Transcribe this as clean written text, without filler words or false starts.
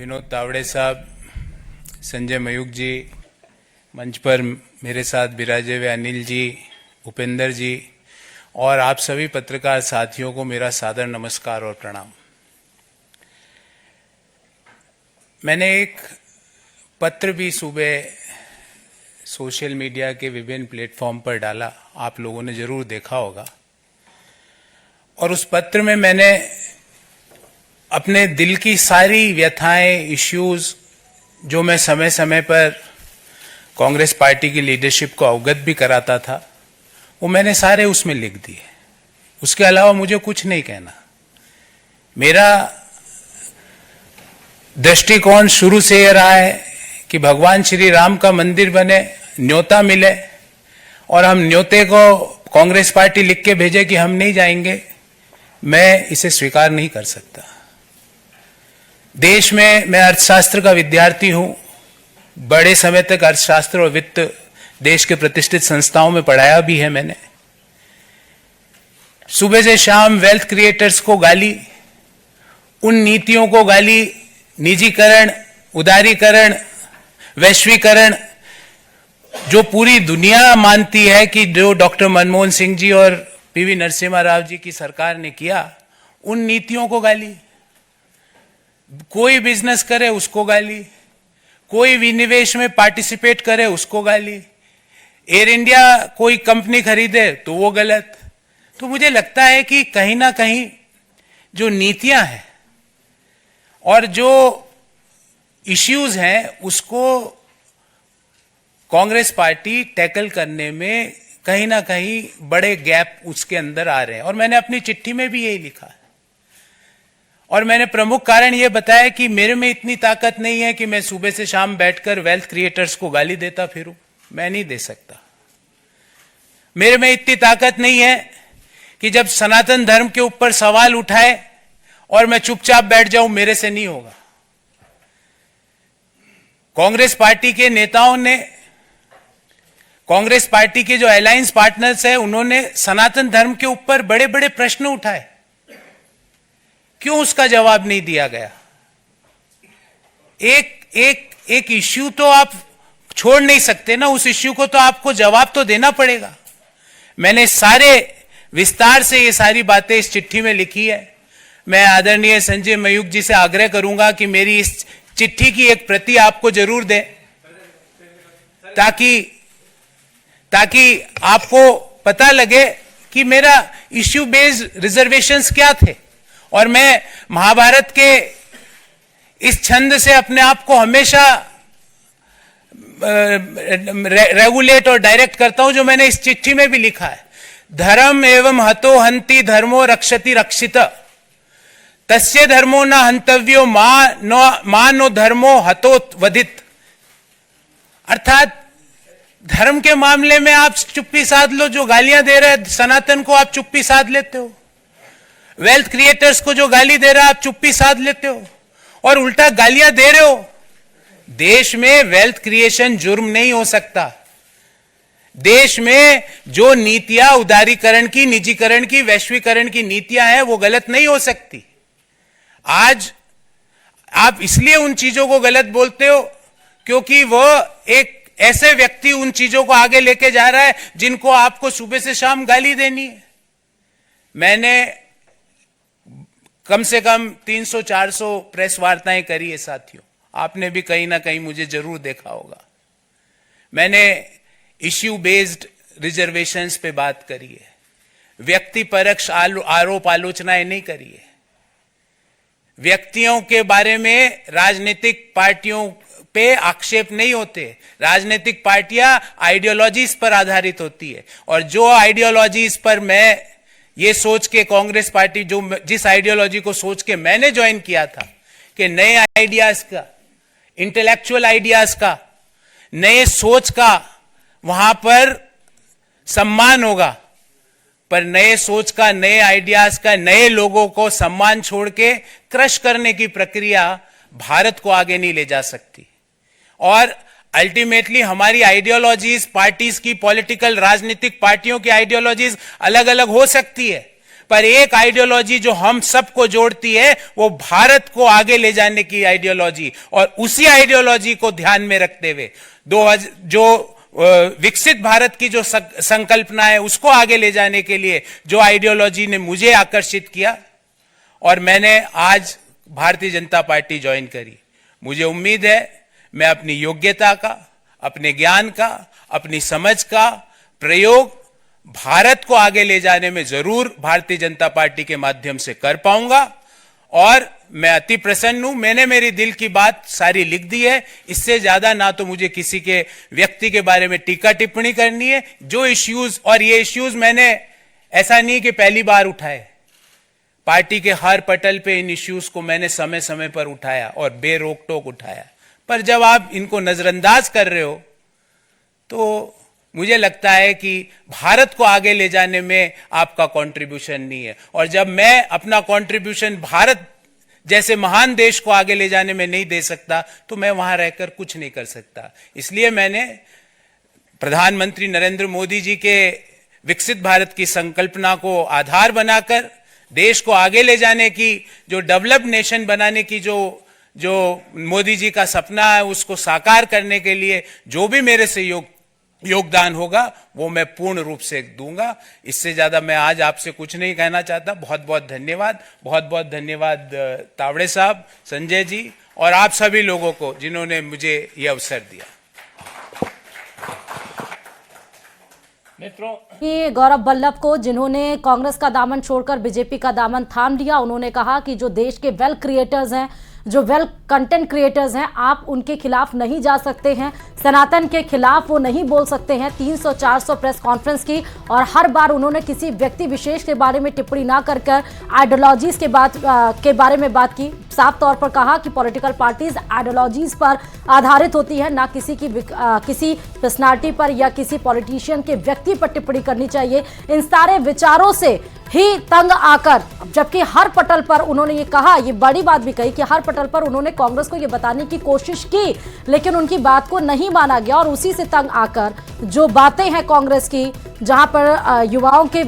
विनोद तावड़े साहब, संजय मयूख जी, मंच पर मेरे साथ विराजे हुए अनिल जी, उपेंद्र जी और आप सभी पत्रकार साथियों को मेरा सादर नमस्कार और प्रणाम। मैंने एक पत्र भी सुबह सोशल मीडिया के विभिन्न प्लेटफॉर्म पर डाला, आप लोगों ने जरूर देखा होगा। और उस पत्र में मैंने अपने दिल की सारी व्यथाएं, इश्यूज जो मैं समय समय पर कांग्रेस पार्टी की लीडरशिप को अवगत भी कराता था, वो मैंने सारे उसमें लिख दिए। उसके अलावा मुझे कुछ नहीं कहना। मेरा दृष्टिकोण शुरू से यह रहा है कि भगवान श्री राम का मंदिर बने, न्योता मिले और हम न्योते को कांग्रेस पार्टी लिख के भेजे कि हम नहीं जाएंगे, मैं इसे स्वीकार नहीं कर सकता। देश में मैं अर्थशास्त्र का विद्यार्थी हूं, बड़े समय तक अर्थशास्त्र और वित्त देश के प्रतिष्ठित संस्थाओं में पढ़ाया भी है मैंने। सुबह से शाम वेल्थ क्रिएटर्स को गाली, उन नीतियों को गाली, निजीकरण, उदारीकरण, वैश्वीकरण, जो पूरी दुनिया मानती है कि जो डॉक्टर मनमोहन सिंह जी और पीवी नरसिम्हा राव जी की सरकार ने किया, उन नीतियों को गाली। कोई बिजनेस करे उसको गाली, कोई विनिवेश में पार्टिसिपेट करे उसको गाली, एयर इंडिया कोई कंपनी खरीदे तो वो गलत। तो मुझे लगता है कि कहीं ना कहीं जो नीतियां हैं और जो इश्यूज हैं उसको कांग्रेस पार्टी टैकल करने में कहीं ना कहीं बड़े गैप उसके अंदर आ रहे हैं। और मैंने अपनी चिट्ठी में भी यही लिखा है। और मैंने प्रमुख कारण यह बताया कि मेरे में इतनी ताकत नहीं है कि मैं सुबह से शाम बैठकर वेल्थ क्रिएटर्स को गाली देता फिरूं, मैं नहीं दे सकता। मेरे में इतनी ताकत नहीं है कि जब सनातन धर्म के ऊपर सवाल उठाए और मैं चुपचाप बैठ जाऊं, मेरे से नहीं होगा। कांग्रेस पार्टी के नेताओं ने, कांग्रेस पार्टी के जो अलायंस पार्टनर्स हैं, उन्होंने सनातन धर्म के ऊपर बड़े बड़े प्रश्न उठाए, क्यों उसका जवाब नहीं दिया गया? एक इश्यू तो आप छोड़ नहीं सकते ना, उस इश्यू को तो आपको जवाब तो देना पड़ेगा। मैंने सारे विस्तार से ये सारी बातें इस चिट्ठी में लिखी है। मैं आदरणीय संजय मयूख जी से आग्रह करूंगा कि मेरी इस चिट्ठी की एक प्रति आपको जरूर दें, ताकि आपको पता लगे कि मेरा इश्यू बेस्ड रिजर्वेशंस क्या थे। और मैं महाभारत के इस छंद से अपने आप को हमेशा रेगुलेट और डायरेक्ट करता हूं, जो मैंने इस चिट्ठी में भी लिखा है। धर्म एवं हतो हंति धर्मो रक्षति रक्षित, तस्य धर्मो न हंतव्यो मा नो धर्मो हतो वधित। अर्थात धर्म के मामले में आप चुप्पी साध लो, जो गालियां दे रहे हैं सनातन को आप चुप्पी साध लेते हो, वेल्थ क्रिएटर्स को जो गाली दे रहा है आप चुप्पी साध लेते हो, और उल्टा गालियां दे रहे हो। देश में वेल्थ क्रिएशन जुर्म नहीं हो सकता। देश में जो नीतियां उदारीकरण की, निजीकरण की, वैश्वीकरण की नीतियां हैं, वो गलत नहीं हो सकती। आज आप इसलिए उन चीजों को गलत बोलते हो क्योंकि वो एक ऐसे व्यक्ति उन चीजों को आगे लेके जा रहा है जिनको आपको सुबह से शाम गाली देनी है। मैंने कम से कम 300-400 प्रेस वार्ताएं करी है साथियों, आपने भी कहीं ना कहीं मुझे जरूर देखा होगा। मैंने इश्यू बेस्ड रिजर्वेशंस पे बात करी है, व्यक्ति परक्ष आरोप आलोचनाएं नहीं करी है। व्यक्तियों के बारे में राजनीतिक पार्टियों पे आक्षेप नहीं होते। राजनीतिक पार्टियां आइडियोलॉजीज पर आधारित होती है, और जो आइडियोलॉजीज पर मैं ये सोच के कांग्रेस पार्टी, जिस आइडियोलॉजी को सोच के मैंने ज्वाइन किया था कि नए आइडियाज का, इंटेलेक्चुअल आइडियाज का, नए सोच का वहां पर सम्मान होगा, पर नए सोच का, नए आइडियाज का, नए लोगों को सम्मान छोड़ के क्रश करने की प्रक्रिया भारत को आगे नहीं ले जा सकती। और अल्टीमेटली हमारी आइडियोलॉजीज, पार्टीज की, पॉलिटिकल राजनीतिक पार्टियों की आइडियोलॉजीज अलग अलग हो सकती है, पर एक आइडियोलॉजी जो हम सबको जोड़ती है वो भारत को आगे ले जाने की आइडियोलॉजी, और उसी आइडियोलॉजी को ध्यान में रखते हुए जो विकसित भारत की जो संकल्पना है उसको आगे ले जाने के लिए जो आइडियोलॉजी ने मुझे आकर्षित किया, और मैंने आज भारतीय जनता पार्टी ज्वाइन करी। मुझे उम्मीद है मैं अपनी योग्यता का, अपने ज्ञान का, अपनी समझ का प्रयोग भारत को आगे ले जाने में जरूर भारतीय जनता पार्टी के माध्यम से कर पाऊंगा, और मैं अति प्रसन्न हूं। मैंने मेरी दिल की बात सारी लिख दी है। इससे ज्यादा ना तो मुझे किसी के व्यक्ति के बारे में टीका टिप्पणी करनी है। जो इश्यूज, और ये इश्यूज मैंने ऐसा नहीं कि पहली बार उठाए, पार्टी के हर पटल पे इन इश्यूज को मैंने समय समय पर उठाया और बेरोक टोक उठाया। पर जब आप इनको नजरअंदाज कर रहे हो तो मुझे लगता है कि भारत को आगे ले जाने में आपका कंट्रीब्यूशन नहीं है, और जब मैं अपना कंट्रीब्यूशन भारत जैसे महान देश को आगे ले जाने में नहीं दे सकता तो मैं वहां रहकर कुछ नहीं कर सकता। इसलिए मैंने प्रधानमंत्री नरेंद्र मोदी जी के विकसित भारत की संकल्पना को आधार बनाकर देश को आगे ले जाने की, जो डेवलप्ड नेशन बनाने की जो मोदी जी का सपना है उसको साकार करने के लिए जो भी मेरे से योगदान होगा वो मैं पूर्ण रूप से दूंगा। इससे ज्यादा मैं आज आपसे कुछ नहीं कहना चाहता। बहुत बहुत धन्यवाद, बहुत बहुत धन्यवाद तावड़े साहब, संजय जी और आप सभी लोगों को जिन्होंने मुझे ये अवसर दिया। मित्रों, गौरव वल्लभ को, जिन्होंने कांग्रेस का दामन छोड़कर बीजेपी का दामन थाम लिया, उन्होंने कहा कि जो देश के वेल क्रिएटर्स हैं, जो वेल कंटेंट क्रिएटर्स हैं, आप उनके खिलाफ नहीं जा सकते हैं, सनातन के खिलाफ वो नहीं बोल सकते हैं। 300-400 प्रेस कॉन्फ्रेंस की, और हर बार उन्होंने किसी व्यक्ति विशेष के बारे में टिप्पणी ना कर आइडियोलॉजीज के बारे में बात की। साफ तौर पर कहा कि पॉलिटिकल पार्टीज आइडियोलॉजीज पर आधारित होती है, ना किसी पर्सनालिटी पर या किसी पॉलिटिशियन के व्यक्ति पर टिप्पणी करनी चाहिए। इन सारे विचारों से ही तंग आकर, जबकि हर पटल पर उन्होंने ये कहा, ये बड़ी बात भी कही कि हर पटल पर उन्होंने कांग्रेस को ये बताने की कोशिश की, लेकिन उनकी बात को नहीं माना गया, और उसी से तंग आकर जो बातें हैं कांग्रेस की, जहां पर युवाओं के